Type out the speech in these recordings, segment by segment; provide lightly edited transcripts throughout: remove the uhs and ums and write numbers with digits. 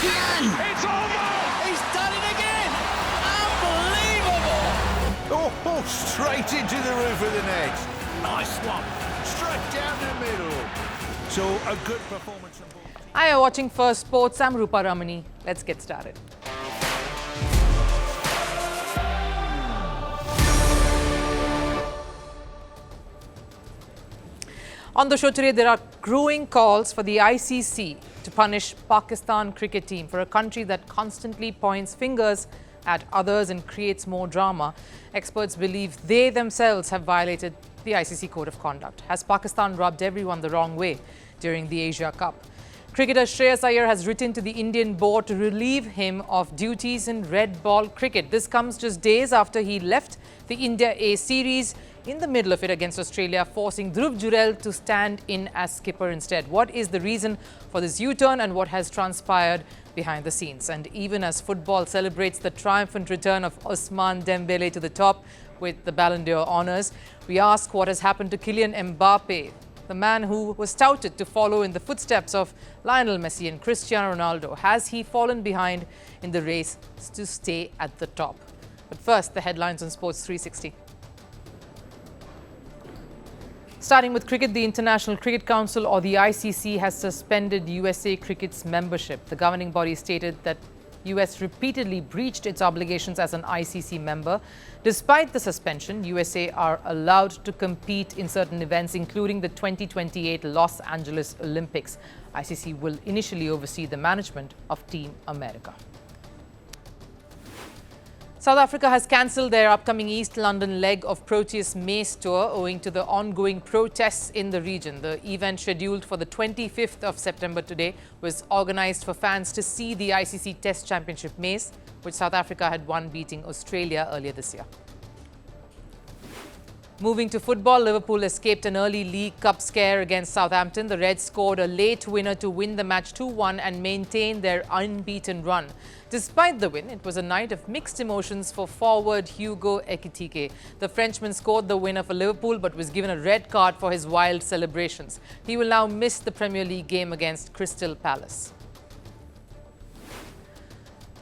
It's over! He's done it again! Unbelievable! Oh, straight into the roof of the net. Nice one. Straight down the middle. So, a good performance from both. Hi, you're watching Firstpost. I'm Rupha Ramani. Let's get started. On the show today, there are growing calls for the ICC to punish Pakistan cricket team for a country that constantly points fingers at others and creates more drama. Experts believe they themselves have violated the ICC code of conduct. Has Pakistan rubbed everyone the wrong way during the Asia Cup? Cricketer Shreyas Iyer has written to the Indian board to relieve him of duties in red ball cricket. This comes just days after he left the India A series in the middle of it against Australia, forcing Dhruv Jurel to stand in as skipper instead. What is the reason for this U-turn and what has transpired behind the scenes? And even as football celebrates the triumphant return of Ousmane Dembele to the top with the Ballon d'Or honours, we ask what has happened to Kylian Mbappe, the man who was touted to follow in the footsteps of Lionel Messi and Cristiano Ronaldo. Has he fallen behind in the race to stay at the top? But first, the headlines on Sports 360. Starting with cricket, the International Cricket Council, or the ICC, has suspended USA Cricket's membership. The governing body stated that US repeatedly breached its obligations as an ICC member. Despite the suspension, USA are allowed to compete in certain events, including the 2028 Los Angeles Olympics. ICC will initially oversee the management of Team America. South Africa has cancelled their upcoming East London leg of Proteas Mace Tour owing to the ongoing protests in the region. The event, scheduled for the 25th of September today, was organised for fans to see the ICC Test Championship Mace, which South Africa had won, beating Australia earlier this year. Moving to football, Liverpool escaped an early League Cup scare against Southampton. The Reds scored a late winner to win the match 2-1 and maintain their unbeaten run. Despite the win, it was a night of mixed emotions for forward Hugo Ekitike. The Frenchman scored the winner for Liverpool but was given a red card for his wild celebrations. He will now miss the Premier League game against Crystal Palace.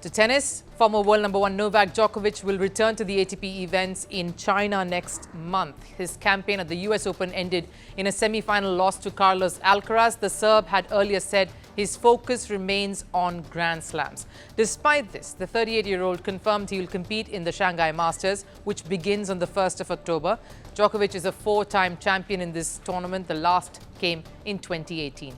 To tennis, former world number one Novak Djokovic will return to the ATP events in China next month. His campaign at the US Open ended in a semi-final loss to Carlos Alcaraz. The Serb had earlier said his focus remains on Grand Slams. Despite this, the 38-year-old confirmed he will compete in the Shanghai Masters, which begins on the 1st of October. Djokovic is a four-time champion in this tournament. The last came in 2018.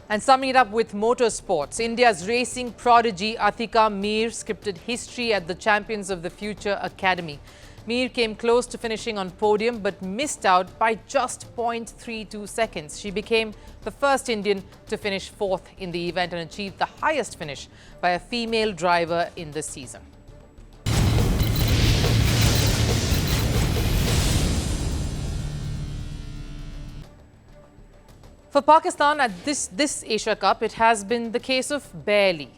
And summing it up with motorsports, India's racing prodigy Atika Mir scripted history at the Champions of the Future Academy. Mir came close to finishing on podium but missed out by just 0.32 seconds. She became the first Indian to finish fourth in the event and achieved the highest finish by a female driver in the season. For Pakistan at this Asia Cup, it has been the case of barely.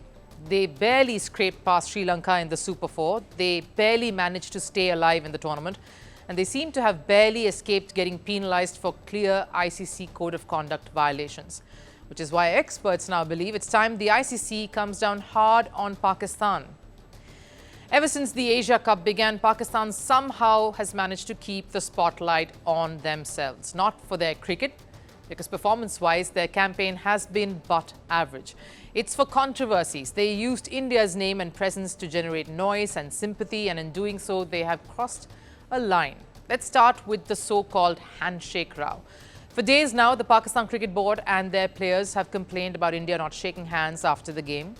They barely scraped past Sri Lanka in the Super 4. They barely managed to stay alive in the tournament. And they seem to have barely escaped getting penalised for clear ICC Code of Conduct violations. Which is why experts now believe it's time the ICC comes down hard on Pakistan. Ever since the Asia Cup began, Pakistan somehow has managed to keep the spotlight on themselves. Not for their cricket, because performance-wise, their campaign has been but average. It's for controversies. They used India's name and presence to generate noise and sympathy, and in doing so, they have crossed a line. Let's start with the so-called handshake row. For days now, the Pakistan Cricket Board and their players have complained about India not shaking hands after the game.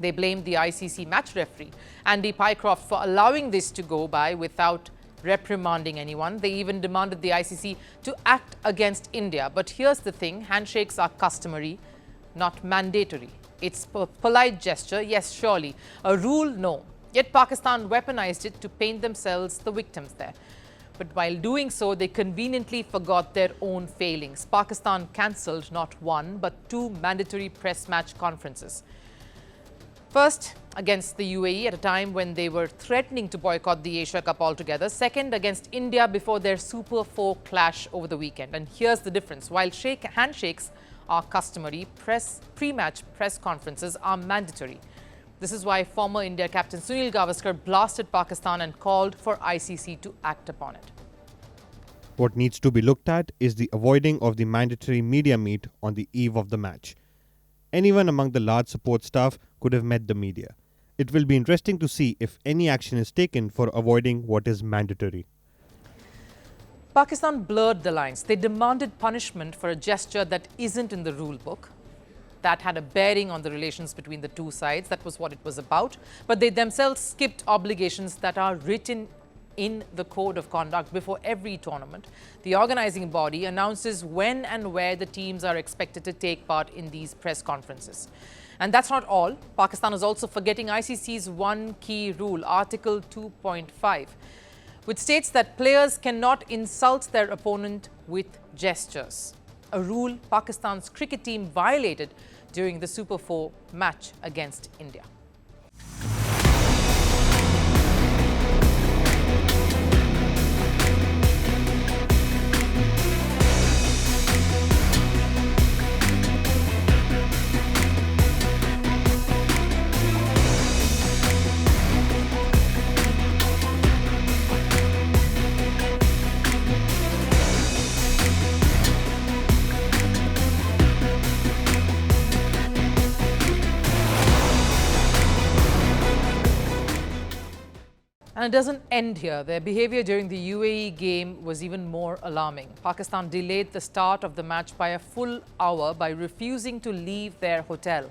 They blamed the ICC match referee, Andy Pycroft, for allowing this to go by without reprimanding anyone. They even demanded the ICC to act against India. But here's the thing, handshakes are customary, not mandatory. It's a polite gesture, yes, surely. A rule, no. Yet Pakistan weaponized it to paint themselves the victims there. But while doing so, they conveniently forgot their own failings. Pakistan cancelled not one, but two mandatory press match conferences. First, against the UAE at a time when they were threatening to boycott the Asia Cup altogether. Second, against India before their Super 4 clash over the weekend. And here's the difference. While handshakes are customary, pre-match press conferences are mandatory. This is why former India captain Sunil Gavaskar blasted Pakistan and called for ICC to act upon it. What needs to be looked at is the avoiding of the mandatory media meet on the eve of the match. Anyone among the large support staff could have met the media. It will be interesting to see if any action is taken for avoiding what is mandatory. Pakistan blurred the lines. They demanded punishment for a gesture that isn't in the rule book. That had a bearing on the relations between the two sides. That was what it was about. But they themselves skipped obligations that are written in the code of conduct before every tournament. The organizing body announces when and where the teams are expected to take part in these press conferences. And that's not all. Pakistan is also forgetting ICC's one key rule, Article 2.5, which states that players cannot insult their opponent with gestures. A rule Pakistan's cricket team violated during the Super 4 match against India. And it doesn't end here. Their behavior during the UAE game was even more alarming. Pakistan delayed the start of the match by a full hour by refusing to leave their hotel.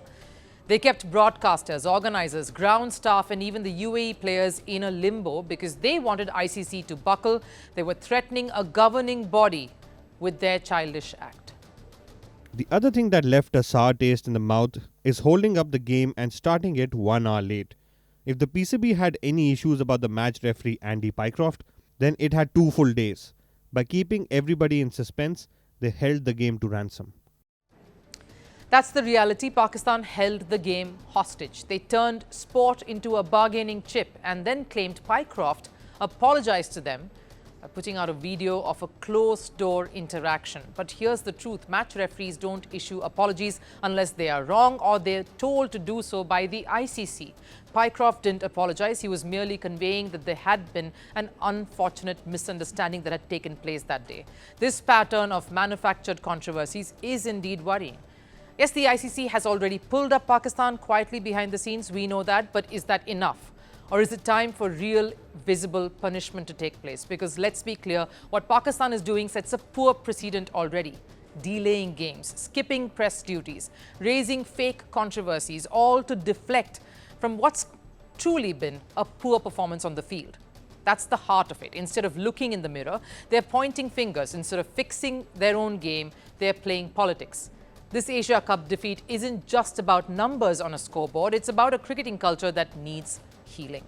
They kept broadcasters, organizers, ground staff and even the UAE players in a limbo because they wanted ICC to buckle. They were threatening a governing body with their childish act. The other thing that left a sour taste in the mouth is holding up the game and starting it 1 hour late. If the PCB had any issues about the match referee Andy Pycroft, then it had 2 full days. By keeping everybody in suspense, they held the game to ransom. That's the reality. Pakistan held the game hostage. They turned sport into a bargaining chip and then claimed Pycroft apologized to them by putting out a video of a closed-door interaction. But here's the truth. Match referees don't issue apologies unless they are wrong or they're told to do so by the ICC. Pycroft didn't apologize. He was merely conveying that there had been an unfortunate misunderstanding that had taken place that day. This pattern of manufactured controversies is indeed worrying. Yes, the ICC has already pulled up Pakistan quietly behind the scenes. We know that. But is that enough? Or is it time for real, visible punishment to take place? Because let's be clear, what Pakistan is doing sets a poor precedent already. Delaying games, skipping press duties, raising fake controversies, all to deflect from what's truly been a poor performance on the field. That's the heart of it. Instead of looking in the mirror, they're pointing fingers. Instead of fixing their own game, they're playing politics. This Asia Cup defeat isn't just about numbers on a scoreboard. It's about a cricketing culture that needs healing.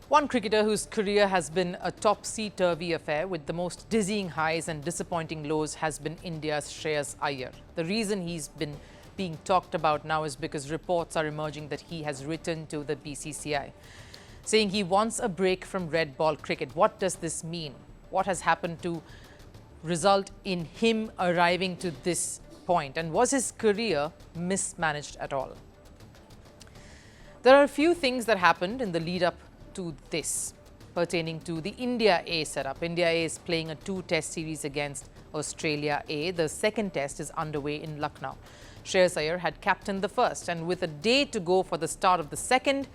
One cricketer whose career has been a topsy-turvy affair with the most dizzying highs and disappointing lows has been India's Shreyas Iyer. The reason he's been being talked about now is because reports are emerging that he has written to the BCCI, saying he wants a break from red ball cricket. What does this mean? What has happened to result in him arriving to this point? And was his career mismanaged at all? There are a few things that happened in the lead up to this pertaining to the India A setup. India A is playing a 2-test series against Australia A. The second test is underway in Lucknow. Shreyas Iyer had captained the first, and with a day to go for the start of the second,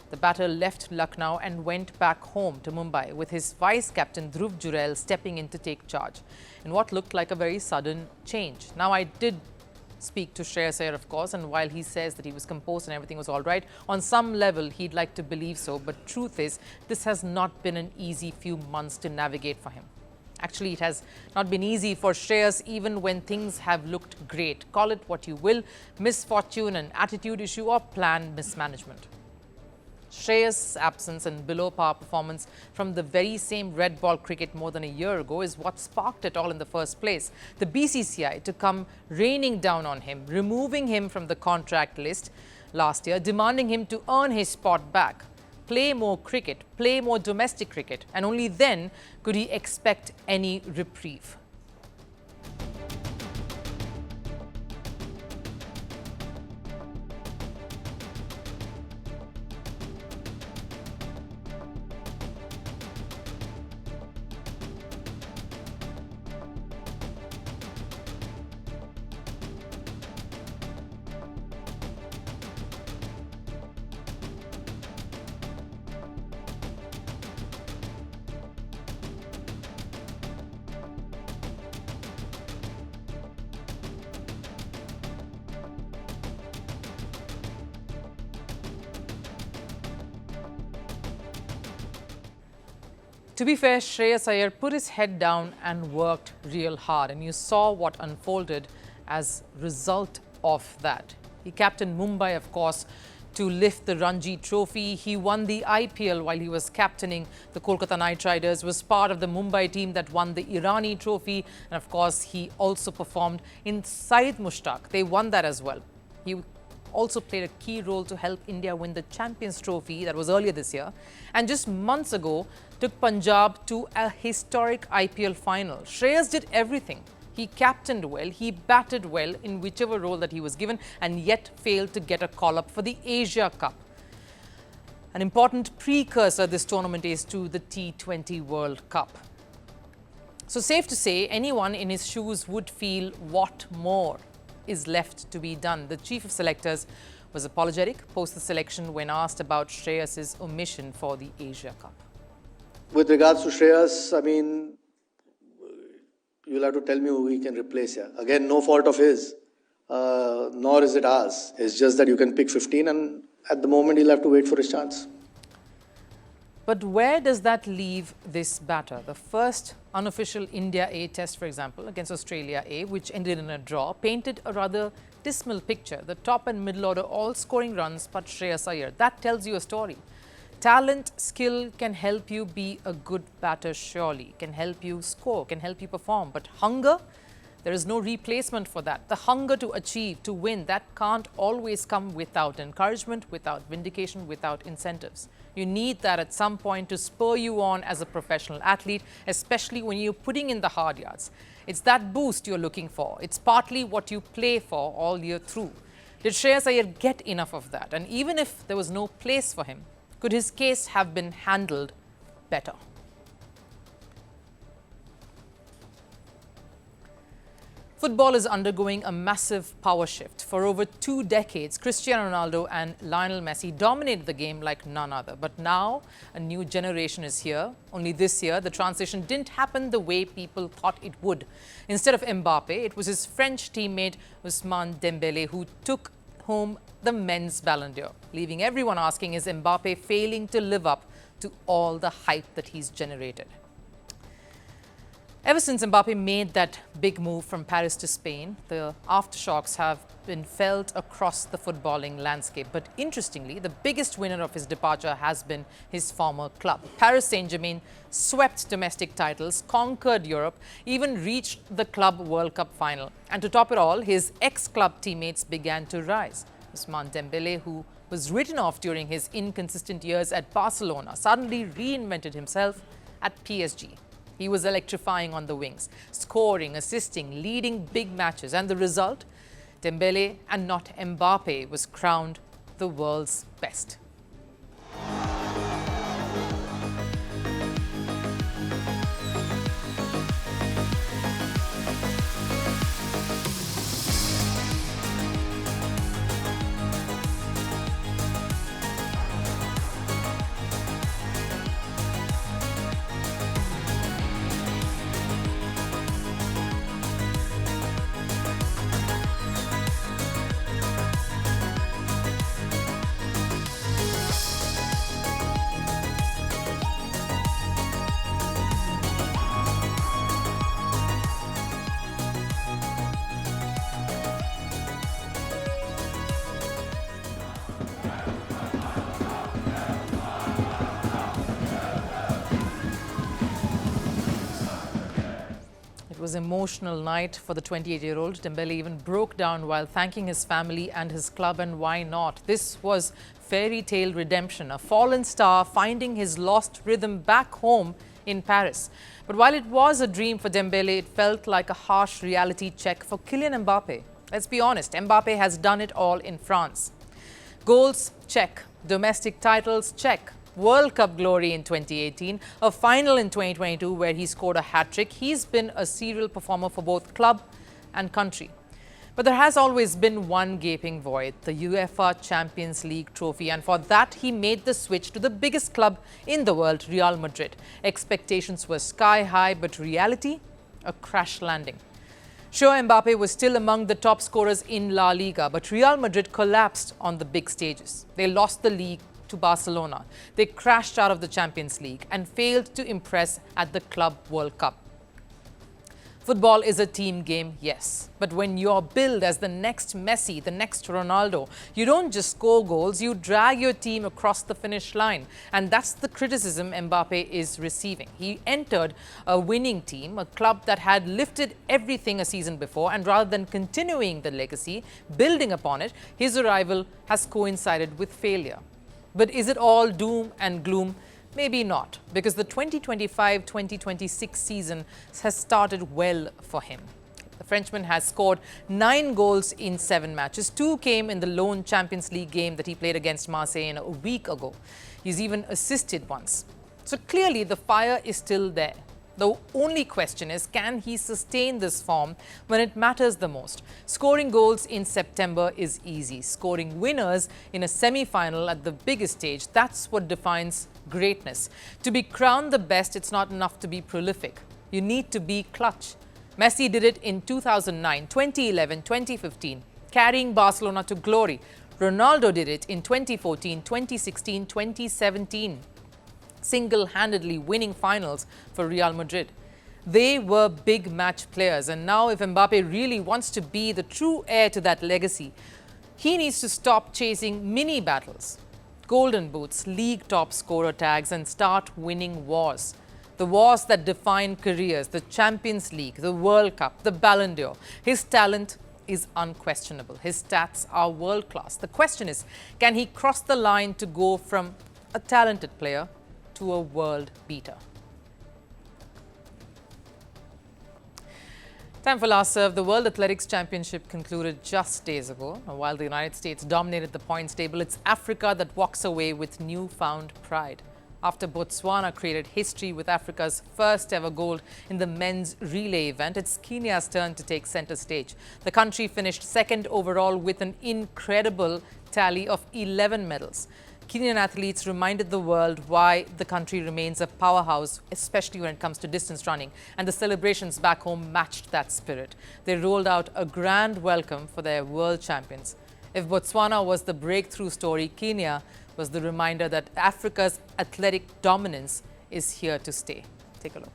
the batter left Lucknow and went back home to Mumbai with his vice-captain Dhruv Jurel stepping in to take charge in what looked like a very sudden change. Now, I did speak to Shreyas Iyer, of course, and while he says that he was composed and everything was all right, on some level he'd like to believe so, but truth is this has not been an easy few months to navigate for him. Actually, it has not been easy for Shreyas even when things have looked great. Call it what you will, misfortune, an attitude issue or planned mismanagement. Shreyas' absence and below-par performance from the very same red ball cricket more than a year ago is what sparked it all in the first place. The BCCI to come raining down on him, removing him from the contract list last year, demanding him to earn his spot back. play more cricket, play more domestic cricket, and only then could he expect any reprieve. To be fair, Shreyas Iyer put his head down and worked real hard, and you saw what unfolded as result of that. He captained Mumbai, of course, to lift the Ranji Trophy. He won the IPL while he was captaining the Kolkata Knight Riders, was part of the Mumbai team that won the Irani Trophy, and of course, he also performed in Syed Mushtaq. They won that as well. He also played a key role to help India win the Champions Trophy that was earlier this year, and just months ago took Punjab to a historic IPL final. Shreyas did everything. He captained well, he batted well in whichever role that he was given, and yet failed to get a call-up for the Asia Cup. An important precursor this tournament is to the T20 World Cup. So safe to say, anyone in his shoes would feel what more is left to be done. The chief of selectors was apologetic post the selection when asked about Shreyas' omission for the Asia Cup. With regards to Shreyas, I mean, you'll have to tell me who we can replace here. Again, no fault of his, nor is it ours. It's just that you can pick 15 and at the moment he'll have to wait for his chance. But where does that leave this batter? The first unofficial India A test, for example, against Australia A, which ended in a draw, painted a rather dismal picture. The top and middle order all scoring runs, but Shreyas Iyer. That tells you a story. Talent, skill can help you be a good batter, surely, can help you score, can help you perform. But hunger, there is no replacement for that. The hunger to achieve, to win, that can't always come without encouragement, without vindication, without incentives. You need that at some point to spur you on as a professional athlete, especially when you're putting in the hard yards. It's that boost you're looking for. It's partly what you play for all year through. Did Shreyas Iyer get enough of that? And even if there was no place for him, could his case have been handled better? Football is undergoing a massive power shift. For over 2 decades, Cristiano Ronaldo and Lionel Messi dominated the game like none other. But now, a new generation is here. Only this year, the transition didn't happen the way people thought it would. Instead of Mbappe, it was his French teammate Ousmane Dembele who took home the men's Ballon d'Or, leaving everyone asking, is Mbappe failing to live up to all the hype that he's generated? Ever since Mbappe made that big move from Paris to Spain, the aftershocks have been felt across the footballing landscape. But interestingly, the biggest winner of his departure has been his former club. Paris Saint-Germain swept domestic titles, conquered Europe, even reached the Club World Cup final. And to top it all, his ex-club teammates began to rise. Ousmane Dembele, who was written off during his inconsistent years at Barcelona, suddenly reinvented himself at PSG. He was electrifying on the wings, scoring, assisting, leading big matches. And the result? Dembele, and not Mbappe, was crowned the world's best. It was an emotional night for the 28-year-old. Dembele even broke down while thanking his family and his club, and why not? This was fairy tale redemption, a fallen star finding his lost rhythm back home in Paris. But while it was a dream for Dembele, it felt like a harsh reality check for Kylian Mbappe. Let's be honest, Mbappe has done it all in France. Goals, check. Domestic titles, check. World Cup glory in 2018, a final in 2022 where he scored a hat-trick. He's been a serial performer for both club and country. But there has always been one gaping void, the UEFA Champions League trophy, and for that he made the switch to the biggest club in the world, Real Madrid. Expectations were sky high, but reality, a crash landing. Sure, Mbappe was still among the top scorers in La Liga, but Real Madrid collapsed on the big stages. They lost the league to Barcelona. They crashed out of the Champions League and failed to impress at the Club World Cup. Football is a team game, yes. But when you're billed as the next Messi, the next Ronaldo, you don't just score goals, you drag your team across the finish line. And that's the criticism Mbappe is receiving. He entered a winning team, a club that had lifted everything a season before, and rather than continuing the legacy, building upon it, his arrival has coincided with failure. But is it all doom and gloom? Maybe not, because the 2025-2026 season has started well for him. The Frenchman has scored 9 goals in 7 matches. 2 came in the lone Champions League game that he played against Marseille a week ago. He's even assisted once. So clearly the fire is still there. The only question is, can he sustain this form when it matters the most? Scoring goals in September is easy. Scoring winners in a semi-final at the biggest stage, that's what defines greatness. To be crowned the best, it's not enough to be prolific. You need to be clutch. Messi did it in 2009, 2011, 2015, carrying Barcelona to glory. Ronaldo did it in 2014, 2016, 2017. Single-handedly winning finals for Real Madrid. They were big match players, and now if Mbappe really wants to be the true heir to that legacy, he needs to stop chasing mini battles, golden boots, league top scorer tags, and start winning wars. The wars that define careers, the Champions League, the World Cup, the Ballon d'Or. His talent is unquestionable. His stats are world-class. The question is, can he cross the line to go from a talented player to a world beater? Time for last serve. The World Athletics Championship concluded just days ago. While the United States dominated the points table, it's Africa that walks away with newfound pride. After Botswana created history with Africa's first ever gold in the men's relay event, it's Kenya's turn to take center stage. The country finished second overall with an incredible tally of 11 medals. Kenyan athletes reminded the world why the country remains a powerhouse, especially when it comes to distance running, and the celebrations back home matched that spirit. They rolled out a grand welcome for their world champions. If Botswana was the breakthrough story, Kenya was the reminder that Africa's athletic dominance is here to stay. Take a look.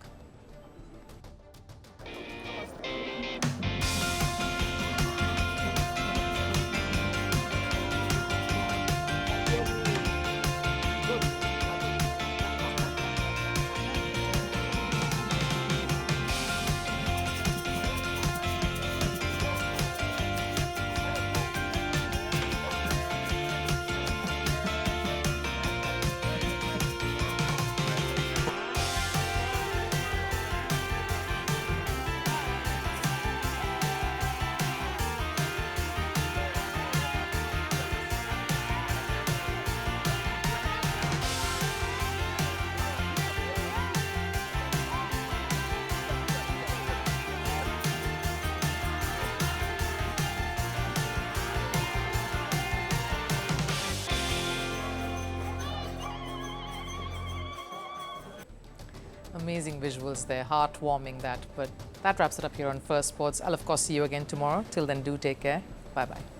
Amazing visuals there, heartwarming that. But that wraps it up here on Firstpost. I'll of course see you again tomorrow. Till then, do take care. Bye-bye.